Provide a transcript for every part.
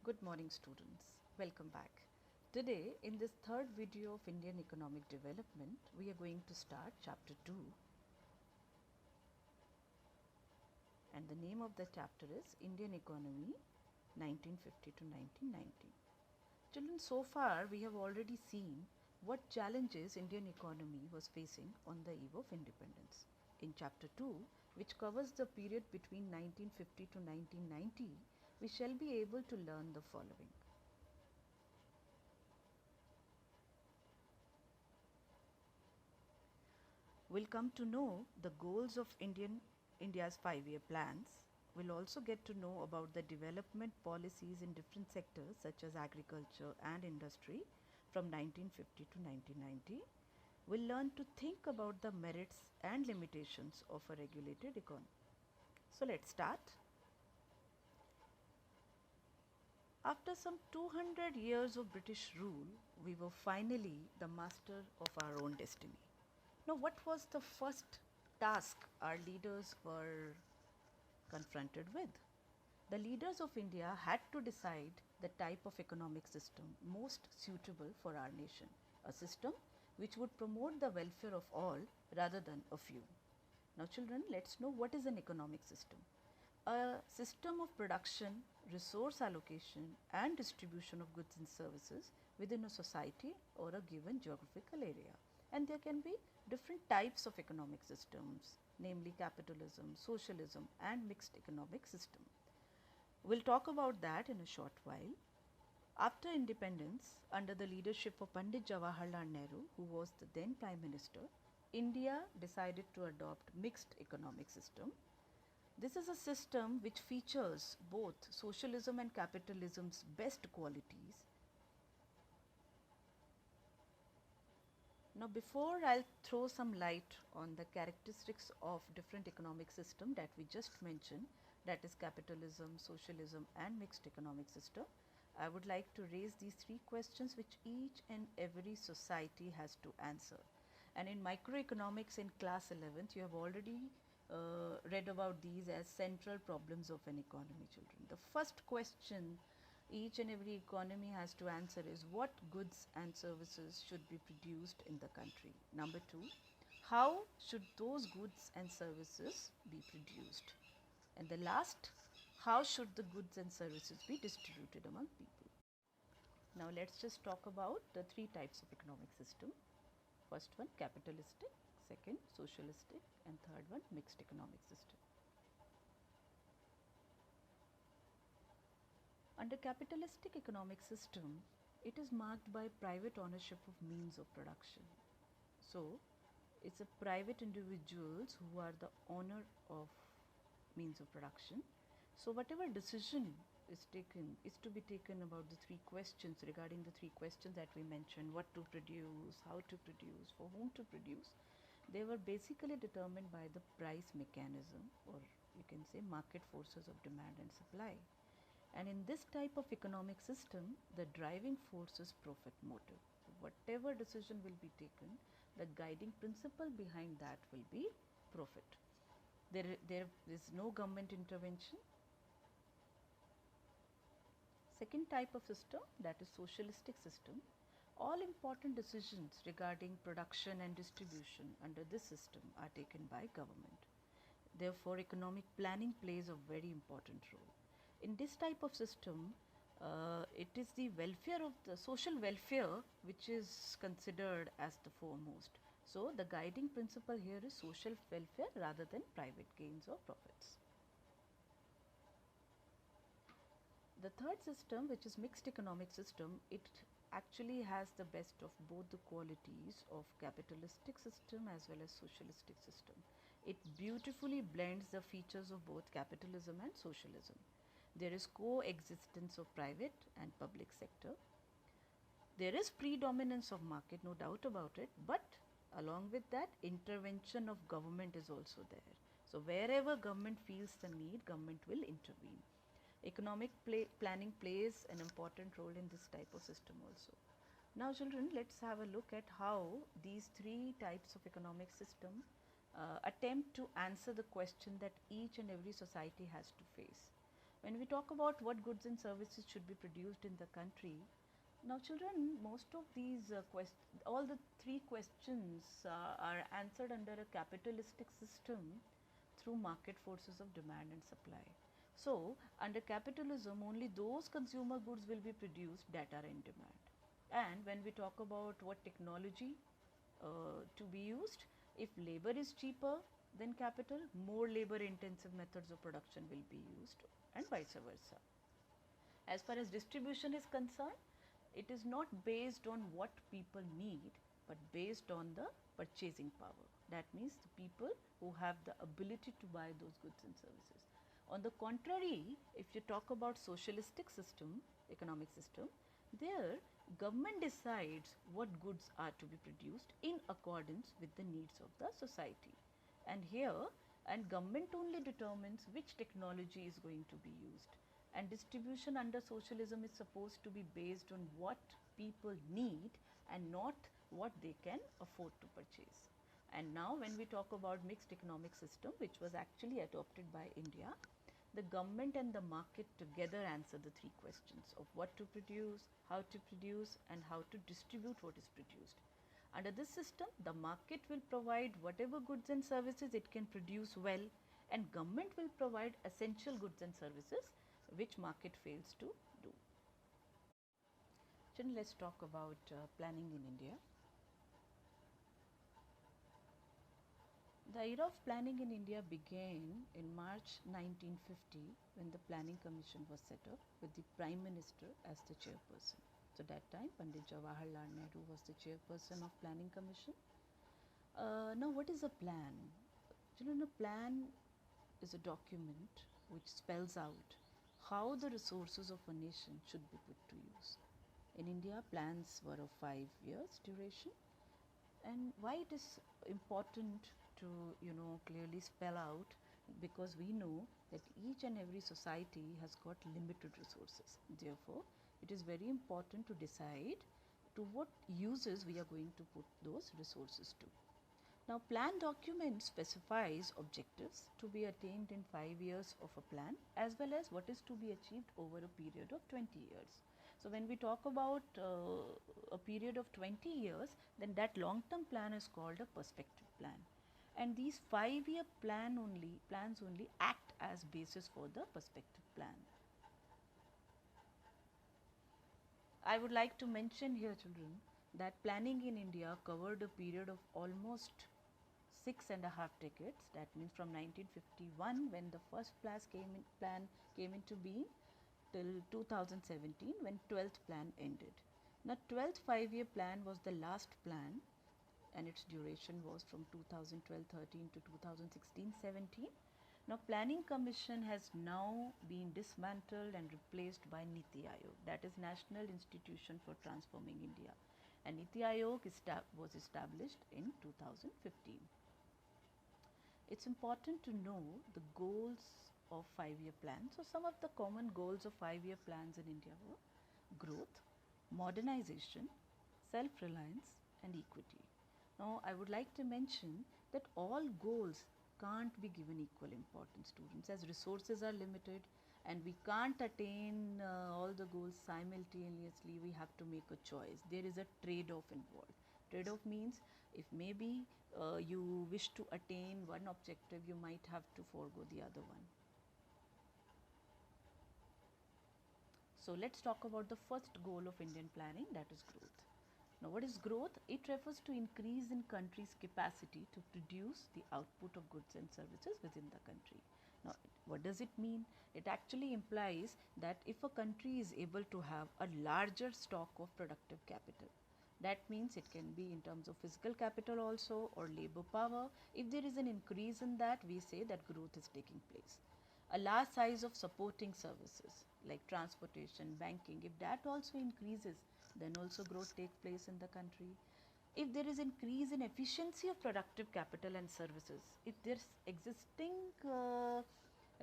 Good morning students, welcome back. Today in this third video of Indian economic development, we are going to start chapter 2 and the name of the chapter is Indian Economy 1950 to 1990. Children, so far we have already seen what challenges Indian economy was facing on the eve of independence. In chapter 2, which covers the period between 1950 to 1990, we shall be able to learn the following. We'll come to know the goals of India's 5-year plans. We'll also get to know about the development policies in different sectors such as agriculture and industry from 1950 to 1990. We'll learn to think about the merits and limitations of a regulated economy. So let's start. After some 200 years of British rule, we were finally the master of our own destiny. Now, what was the first task our leaders were confronted with? The leaders of India had to decide the type of economic system most suitable for our nation, a system which would promote the welfare of all rather than a few. Now, children, let's know what is an economic system. A system of production, resource allocation and distribution of goods and services within a society or a given geographical area. And there can be different types of economic systems, namely capitalism, socialism and mixed economic system. We'll talk about that in a short while. After independence, under the leadership of Pandit Jawaharlal Nehru, who was the then Prime Minister, India decided to adopt mixed economic system. This is a system which features both socialism and capitalism's best qualities. Now, before I'll throw some light on the characteristics of different economic system that we just mentioned, that is capitalism, socialism and mixed economic system, I would like to raise these three questions which each and every society has to answer. And in microeconomics in class 11th, you have already read about these as central problems of an economy, children. The first question each and every economy has to answer is what goods and services should be produced in the country. Number two, how should those goods and services be produced? And the last, how should the goods and services be distributed among people? Now let's just talk about the three types of economic system. First one, capitalistic, second, socialistic, and third one, mixed economic system. Under capitalistic economic system, it is marked by private ownership of means of production. So, it's a private individuals who are the owner of means of production. So, whatever decision is taken is to be taken about the three questions regarding the three questions that we mentioned: what to produce, how to produce, for whom to produce. They were basically determined by the price mechanism, or you can say market forces of demand and supply. And in this type of economic system, the driving force is profit motive. So whatever decision will be taken, the guiding principle behind that will be profit. There is no government intervention. Second type of system, that is socialistic system. All important decisions regarding production and distribution under this system are taken by government. Therefore, economic planning plays a very important role. In this type of system, it is the welfare of the social welfare which is considered as the foremost. So, the guiding principle here is social welfare rather than private gains or profits. The third system, which is mixed economic system, it actually has the best of both the qualities of capitalistic system as well as socialistic system. It beautifully blends the features of both capitalism and socialism. There is coexistence of private and public sector. There is predominance of market, no doubt about it, but along with that, intervention of government is also there. So wherever government feels the need, government will intervene. Economic planning plays an important role in this type of system also. Now children, let's have a look at how these three types of economic system attempt to answer the question that each and every society has to face. When we talk about what goods and services should be produced in the country, now children, most of these all the three questions are answered under a capitalistic system through market forces of demand and supply. So, under capitalism, only those consumer goods will be produced that are in demand. And when we talk about what technology to be used, if labor is cheaper than capital, more labor intensive methods of production will be used, and vice versa. As far as distribution is concerned, it is not based on what people need, but based on the purchasing power. That means the people who have the ability to buy those goods and services. On the contrary, if you talk about socialistic system, economic system, there government decides what goods are to be produced in accordance with the needs of the society. And here, and government only determines which technology is going to be used, and distribution under socialism is supposed to be based on what people need and not what they can afford to purchase. And now when we talk about mixed economic system, which was actually adopted by India, the government and the market together answer the three questions of what to produce, how to produce, and how to distribute what is produced. Under this system, the market will provide whatever goods and services it can produce well, and government will provide essential goods and services which market fails to do. Children, let's talk about planning in India. The era of planning in India began in March 1950 when the Planning Commission was set up with the Prime Minister as the chairperson. So that time Pandit Jawaharlal Nehru was the chairperson of Planning Commission. Now what is a plan? Children, a plan is a document which spells out how the resources of a nation should be put to use. In India, plans were of 5 years duration. And why it is important to clearly spell out, because we know that each and every society has got limited resources. Therefore, it is very important to decide to what uses we are going to put those resources to. Now, plan document specifies objectives to be attained in 5 years of a plan, as well as what is to be achieved over a period of 20 years. So, when we talk about a period of 20 years, then that long term plan is called a perspective plan. And these 5-year plans only act as basis for the perspective plan. I would like to mention here, children, that planning in India covered a period of almost 6.5 decades. That means from 1951, when the first plan came into being, till 2017, when 12th plan ended. Now, 12th 5-year plan was the last plan, and its duration was from 2012-13 to 2016-17. Now, Planning Commission has now been dismantled and replaced by Niti Aayog, that is National Institution for Transforming India, and Niti Aayog was established in 2015. It's important to know the goals of 5-year plans. So, some of the common goals of 5-year plans in India were growth, modernization, self-reliance, and equity. Now, I would like to mention that all goals can't be given equal importance, students, as resources are limited and we can't attain all the goals simultaneously. We have to make a choice. There is a trade-off involved. Trade-off means if maybe you wish to attain one objective, you might have to forego the other one. So, let's talk about the first goal of Indian planning, that is growth. Now, what is growth? It refers to increase in country's capacity to produce the output of goods and services within the country. Now, what does it mean? It actually implies that if a country is able to have a larger stock of productive capital, that means it can be in terms of physical capital also or labor power. If there is an increase in that, we say that growth is taking place. A large size of supporting services like transportation, banking, if that also increases, then also growth takes place in the country. If there is increase in efficiency of productive capital and services, if there's existing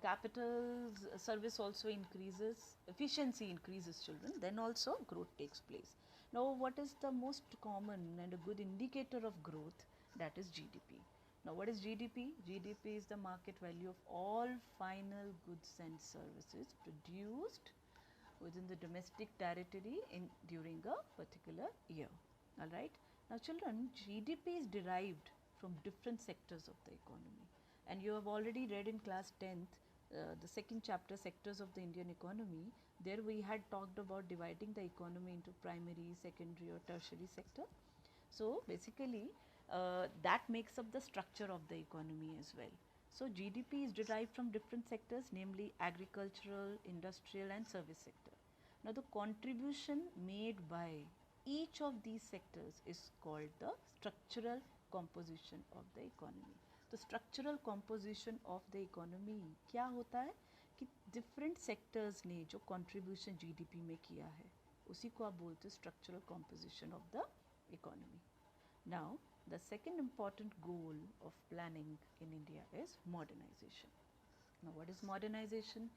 capital service also increases, efficiency increases, children, then also growth takes place. Now, what is the most common and a good indicator of growth? That is GDP. Now, what is GDP? GDP is the market value of all final goods and services produced within the domestic territory during a particular year. All right. Now, children, GDP is derived from different sectors of the economy, and you have already read in class 10th the second chapter, sectors of the Indian economy. There we had talked about dividing the economy into primary, secondary, or tertiary sector. So basically, that makes up the structure of the economy as well. So GDP is derived from different sectors, namely agricultural, industrial, and service sector. Now, the contribution made by each of these sectors is called the structural composition of the economy. तो structural composition of the economy क्या होता है कि different sectors ने जो contribution GDP में किया है उसी को आप बोलते हैं structural composition of the economy. Now, the second important goal of planning in India is modernization. Now, what is modernization?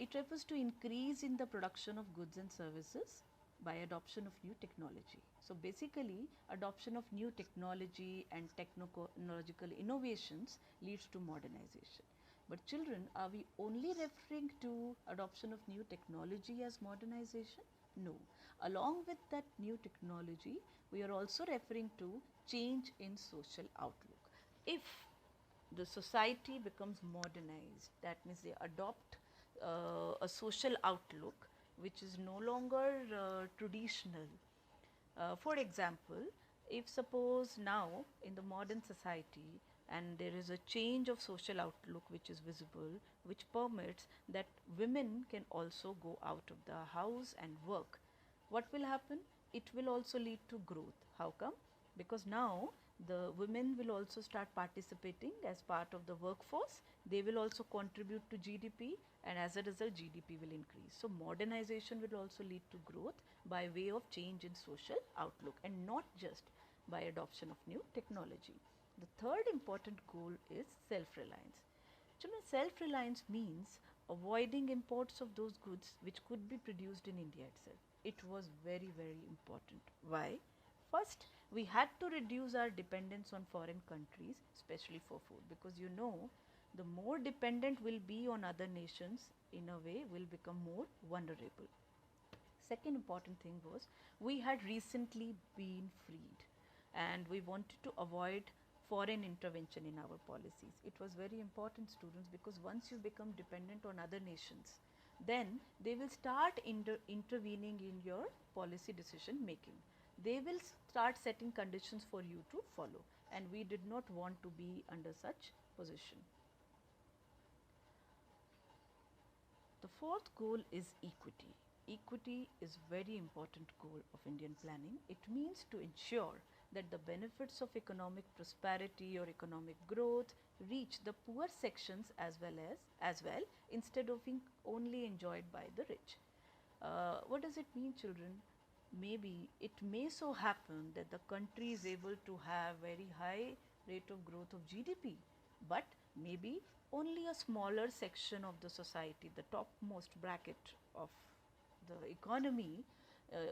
It refers to increase in the production of goods and services by adoption of new technology. So, basically adoption of new technology and technological innovations leads to modernization. But children, are we only referring to adoption of new technology as modernization? No. Along with that new technology, we are also referring to change in social outlook. If the society becomes modernized, that means they adopt a social outlook which is no longer traditional. For example, if suppose now in the modern society and there is a change of social outlook which is visible, which permits that women can also go out of the house and work, what will happen? It will also lead to growth. How come? Because now the women will also start participating as part of the workforce. They will also contribute to GDP, and as a result GDP will increase. So modernization will also lead to growth by way of change in social outlook and not just by adoption of new technology. The third important goal is self-reliance. Children, self-reliance means avoiding imports of those goods which could be produced in India itself. It was very, very important. Why? First, we had to reduce our dependence on foreign countries, especially for food, because you know, the more dependent we'll be on other nations, in a way, we'll become more vulnerable. Second important thing was we had recently been freed and we wanted to avoid foreign intervention in our policies. It was very important, students, because once you become dependent on other nations, then they will start intervening in your policy decision making. They will start setting conditions for you to follow, and we did not want to be under such position. The fourth goal is equity. Equity is very important goal of Indian planning. It means to ensure that the benefits of economic prosperity or economic growth reach the poor sections as well instead of being only enjoyed by the rich. What does it mean, children? Maybe it may so happen that the country is able to have very high rate of growth of GDP, but maybe only a smaller section of the society, the topmost bracket of the economy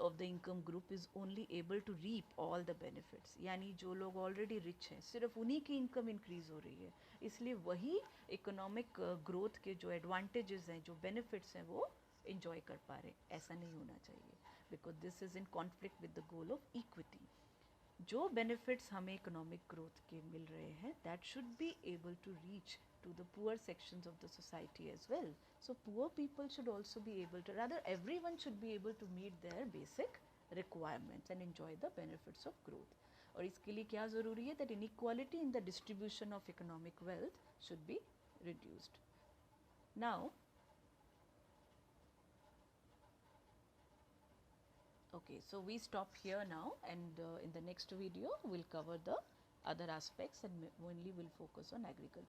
of the income group is only able to reap all the benefits. यानी जो लोग already rich हैं सिर्फ उन्हीं की income increase हो रही है, इसलिए वही economic growth के जो advantages हैं, जो benefits हैं, वो enjoy कर पा रहे. ऐसा नहीं होना चाहिए, because this is in conflict with the goal of equity. जो benefits हमें economic growth के मिल रहे हैं, that should be able to reach to the poor sections of the society as well. So poor people should also be able to, rather everyone should be able to meet their basic requirements and enjoy the benefits of growth. और इसके लिए क्या ज़रूरी है? That inequality in the distribution of economic wealth should be reduced. Now, okay, so we stop here now, and in the next video we'll cover the other aspects and mainly we'll focus on agriculture.